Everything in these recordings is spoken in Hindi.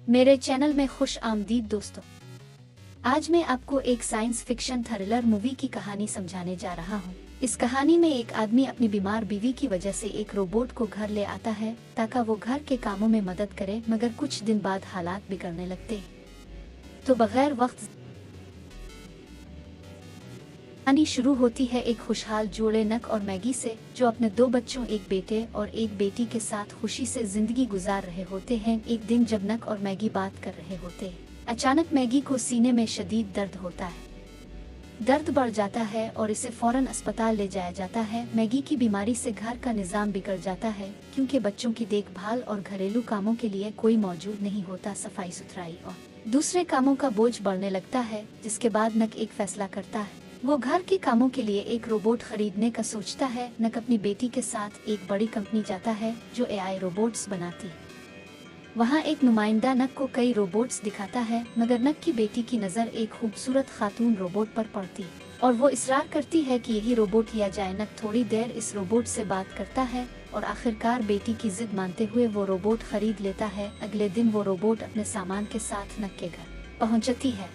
मेरे चैनल में खुश आमदीद दोस्तों। आज मैं आपको एक साइंस फिक्शन थ्रिलर मूवी की कहानी समझाने जा रहा हूँ। इस कहानी में एक आदमी अपनी बीमार बीवी की वजह से एक रोबोट को घर ले आता है ताकि वो घर के कामों में मदद करे, मगर कुछ दिन बाद हालात बिगड़ने लगते हैं। तो बगैर वक्त कहानी शुरू होती है एक खुशहाल जोड़े नक और मैगी से, जो अपने 2 बच्चों, एक बेटे और एक बेटी के साथ खुशी से जिंदगी गुजार रहे होते हैं। एक दिन जब नक और मैगी बात कर रहे होते हैं, अचानक मैगी को सीने में शदीद दर्द होता है। दर्द बढ़ जाता है और इसे फौरन अस्पताल ले जाया जाता है। मैगी की बीमारी से घर का निजाम बिगड़ जाता है क्योंकि बच्चों की देखभाल और घरेलू कामों के लिए कोई मौजूद नहीं होता। सफाई सुथराई और दूसरे कामों का बोझ बढ़ने लगता है, जिसके बाद नक एक फैसला करता है। वो घर के कामों के लिए एक रोबोट खरीदने का सोचता है। नक अपनी बेटी के साथ एक बड़ी कंपनी जाता है जो एआई रोबोट्स बनाती है। वहाँ एक नुमाइंदा नक को कई रोबोट्स दिखाता है, मगर नक की बेटी की नज़र एक खूबसूरत खातून रोबोट पर पड़ती है और वो इसरार करती है कि यही रोबोट लिया जाए। नक थोड़ी देर इस रोबोट से बात करता है और आखिरकार बेटी की जिद मानते हुए वो रोबोट खरीद लेता है। अगले दिन वो रोबोट अपने सामान के साथ नक के घर पहुँचती है।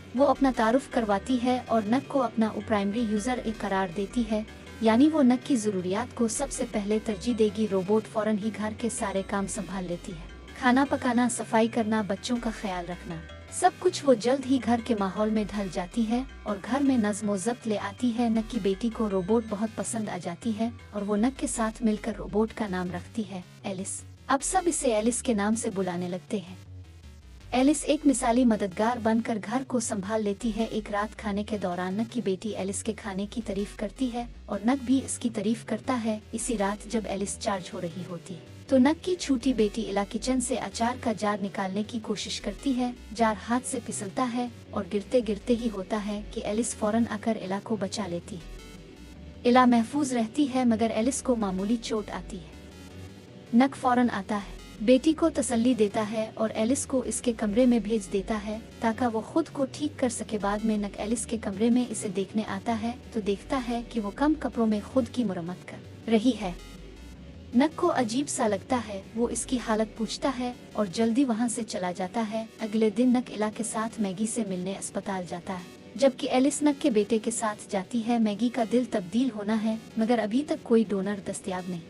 वो अपना तारुफ करवाती है और नक को अपना प्राइमरी यूजर एक करार देती है, यानी वो नक की जरूरियात को सबसे पहले तरजीह देगी। रोबोट फौरन ही घर के सारे काम संभाल लेती है, खाना पकाना, सफाई करना, बच्चों का ख्याल रखना, सब कुछ वो जल्द ही घर के माहौल में ढल जाती है और घर में नज़्म व ज़ब्त ले आती है। नक की बेटी को रोबोट बहुत पसंद आ जाती है और वो नक के साथ मिलकर रोबोट का नाम रखती है एलिस। अब सब इसे एलिस के नाम से बुलाने लगते हैं। एलिस एक मिसाली मददगार बनकर घर को संभाल लेती है। एक रात खाने के दौरान नक की बेटी एलिस के खाने की तारीफ करती है और नक भी इसकी तारीफ करता है। इसी रात जब एलिस चार्ज हो रही होती है तो नक की छोटी बेटी इला किचन से अचार का जार निकालने की कोशिश करती है। जार हाथ से फिसलता है और गिरते गिरते ही होता है कि एलिस फौरन आकर इला को बचा लेती है। इला महफूज रहती है, मगर एलिस को मामूली चोट आती है। नक फौरन आता है, बेटी को तसल्ली देता है और एलिस को इसके कमरे में भेज देता है ताकि वो खुद को ठीक कर सके। बाद में नक एलिस के कमरे में इसे देखने आता है तो देखता है कि वो कम कपड़ों में खुद की मरम्मत कर रही है। नक को अजीब सा लगता है, वो इसकी हालत पूछता है और जल्दी वहाँ से चला जाता है। अगले दिन नक इला के साथ मैगी से मिलने अस्पताल जाता है, जबकि एलिस नक के बेटे के साथ जाती है। मैगी का दिल तब्दील होना है, मगर अभी तक कोई डोनर दस्तयाब नहीं।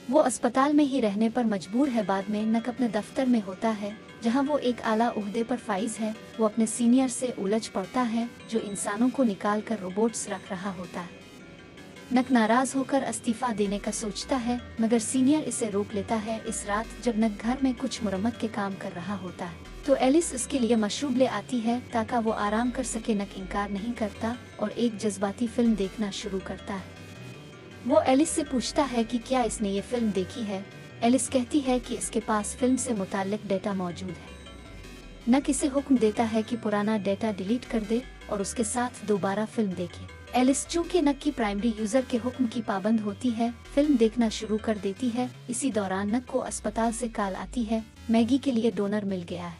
वो अस्पताल में ही रहने पर मजबूर है। बाद में नक अपने दफ्तर में होता है जहां वो एक आला ओहदे पर फाइज है। वो अपने सीनियर से उलझ पड़ता है जो इंसानों को निकाल कर रोबोट्स रख रहा होता है। नक नाराज होकर इस्तीफा देने का सोचता है, मगर सीनियर इसे रोक लेता है। इस रात जब नक घर में कुछ मरम्मत के काम कर रहा होता है तो एलिस इसके लिए मशरूब ले आती है ताकि वो आराम कर सके। नक इनकार नहीं करता और एक जज्बाती फिल्म देखना शुरू करता है। वो एलिस से पूछता है कि क्या इसने ये फिल्म देखी है। एलिस कहती है कि इसके पास फिल्म से मुताल्लिक डेटा मौजूद है। नक इसे हुक्म देता है कि पुराना डेटा डिलीट कर दे और उसके साथ दोबारा फिल्म देखे। एलिस चूंकि नक की प्राइमरी यूजर के हुक्म की पाबंद होती है, फिल्म देखना शुरू कर देती है। इसी दौरान नक को अस्पताल से कॉल आती है, मैगी के लिए डोनर मिल गया है।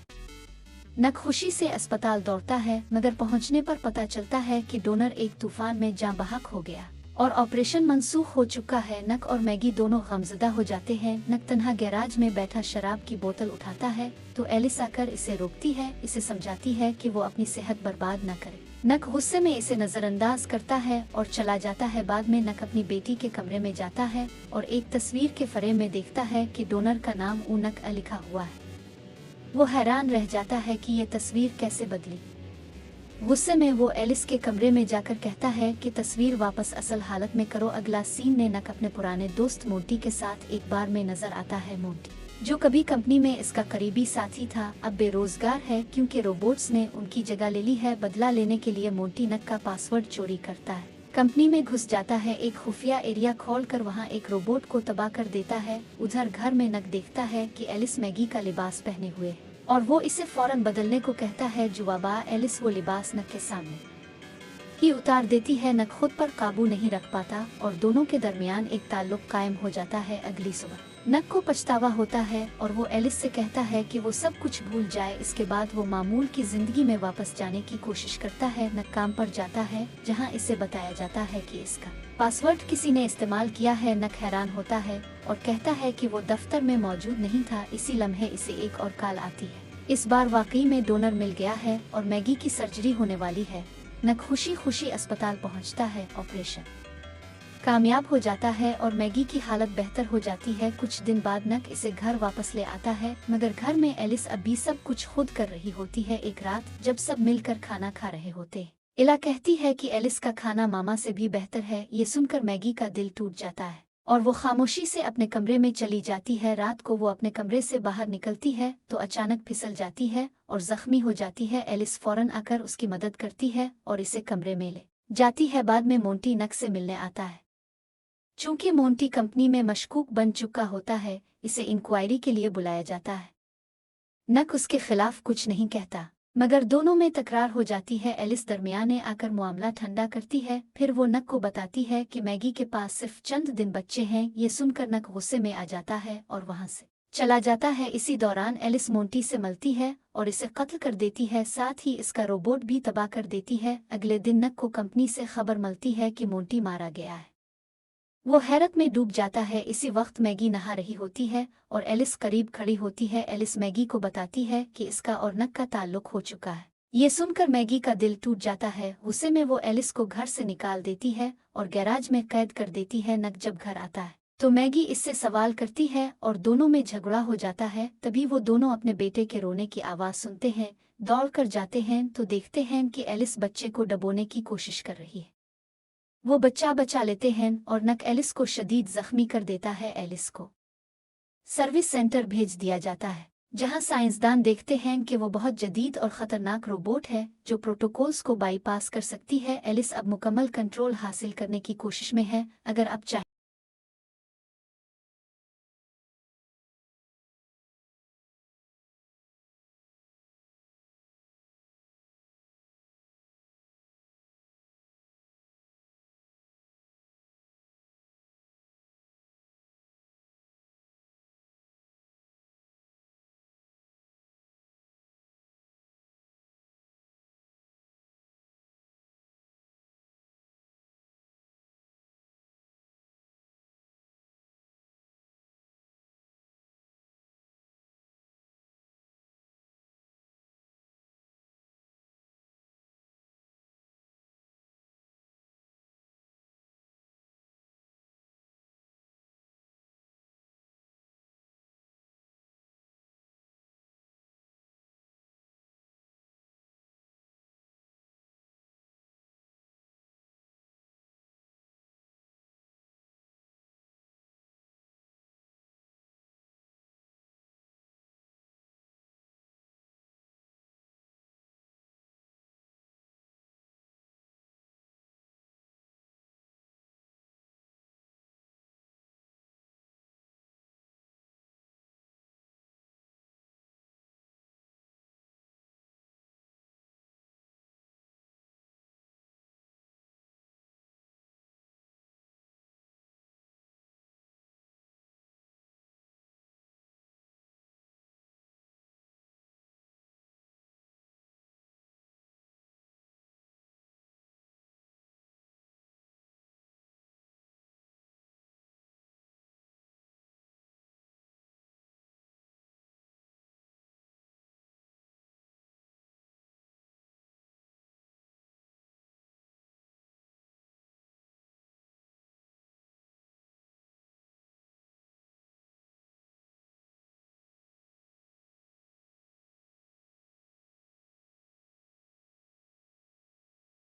नक खुशी से अस्पताल दौड़ता है, मगर पहुंचने पर पता चलता है कि डोनर एक तूफान में जाँ बहक हो गया और ऑपरेशन मंसूख हो चुका है। नक और मैगी दोनों गमज़दा हो जाते हैं। नक तन्हा गैराज में बैठा शराब की बोतल उठाता है तो एलिस आकर इसे रोकती है, इसे समझाती है कि वो अपनी सेहत बर्बाद न करे। नक गुस्से में इसे नजरअंदाज करता है और चला जाता है। बाद में नक अपनी बेटी के कमरे में जाता है और एक तस्वीर के फ्रेम में देखता है कि डोनर का नाम नक लिखा हुआ है। वो हैरान रह जाता है कि ये तस्वीर कैसे बदली। गुस्से में वो एलिस के कमरे में जाकर कहता है कि तस्वीर वापस असल हालत में करो। अगला सीन में नक अपने पुराने दोस्त मोंटी के साथ एक बार में नजर आता है। मोंटी, जो कभी कंपनी में इसका करीबी साथी था, अब बेरोजगार है क्योंकि रोबोट्स ने उनकी जगह ले ली है। बदला लेने के लिए मोंटी नक का पासवर्ड चोरी करता है, कंपनी में घुस जाता है, एक खुफिया एरिया खोलकर वहाँ एक रोबोट को तबाह कर देता है। उधर घर में नक देखता है कि एलिस मैगी का लिबास पहने हुए है और वो इसे फौरन बदलने को कहता है। जुवाबा एलिस वो लिबास नक के सामने ही उतार देती है। नक खुद पर काबू नहीं रख पाता और दोनों के दरमियान एक ताल्लुक कायम हो जाता है। अगली सुबह नक को पछतावा होता है और वो एलिस से कहता है कि वो सब कुछ भूल जाए। इसके बाद वो मामूल की जिंदगी में वापस जाने की कोशिश करता है। नक काम पर जाता है जहां इसे बताया जाता है कि इसका पासवर्ड किसी ने इस्तेमाल किया है। नक हैरान होता है और कहता है कि वो दफ्तर में मौजूद नहीं था। इसी लम्हे इसे एक और कॉल आती है। इस बार वाकई में डोनर मिल गया है और मैगी की सर्जरी होने वाली है। नक खुशी खुशी अस्पताल पहुंचता है। ऑपरेशन कामयाब हो जाता है और मैगी की हालत बेहतर हो जाती है। कुछ दिन बाद नक इसे घर वापस ले आता है, मगर घर में एलिस अभी सब कुछ खुद कर रही होती है। एक रात जब सब मिलकर खाना खा रहे होते, इला कहती है कि एलिस का खाना मामा से भी बेहतर है। ये सुनकर मैगी का दिल टूट जाता है और वो खामोशी से अपने कमरे में चली जाती है। रात को वो अपने कमरे से बाहर निकलती है तो अचानक फिसल जाती है और जख्मी हो जाती है। एलिस फौरन आकर उसकी मदद करती है और इसे कमरे में ले जाती है। बाद में मोंटी नक से मिलने आता है। चूंकि मोंटी कंपनी में मशकूक बन चुका होता है, इसे इंक्वायरी के लिए बुलाया जाता है। नक उसके खिलाफ कुछ नहीं कहता, मगर दोनों में तकरार हो जाती है। एलिस दरमियाने आकर मामला ठंडा करती है। फिर वो नक को बताती है कि मैगी के पास सिर्फ चंद दिन बच्चे हैं। ये सुनकर नक गुस्से में आ जाता है और वहां से चला जाता है। इसी दौरान एलिस मोंटी से मिलती है और इसे कत्ल कर देती है, साथ ही इसका रोबोट भी तबाह कर देती है। अगले दिन नक को कंपनी से खबर मिलती है कि मोंटी मारा गया है। वो हैरत में डूब जाता है। इसी वक्त मैगी नहा रही होती है और एलिस करीब खड़ी होती है। एलिस मैगी को बताती है कि इसका और नक का ताल्लुक हो चुका है। ये सुनकर मैगी का दिल टूट जाता है। गुस्से में वो एलिस को घर से निकाल देती है और गैराज में कैद कर देती है। नक जब घर आता है तो मैगी इससे सवाल करती है और दोनों में झगड़ा हो जाता है। तभी वो दोनों अपने बेटे के रोने की आवाज़ सुनते हैं। दौड़ कर जाते हैं तो देखते हैं कि एलिस बच्चे को डबोने की कोशिश कर रही है। वो बच्चा बचा लेते हैं और नक एलिस को शदीद जख्मी कर देता है। एलिस को सर्विस सेंटर भेज दिया जाता है, जहां साइंसदान देखते हैं कि वो बहुत जदीद और ख़तरनाक रोबोट है जो प्रोटोकॉल्स को बाईपास कर सकती है। एलिस अब मुकम्मल कंट्रोल हासिल करने की कोशिश में है। अगर अब चाहे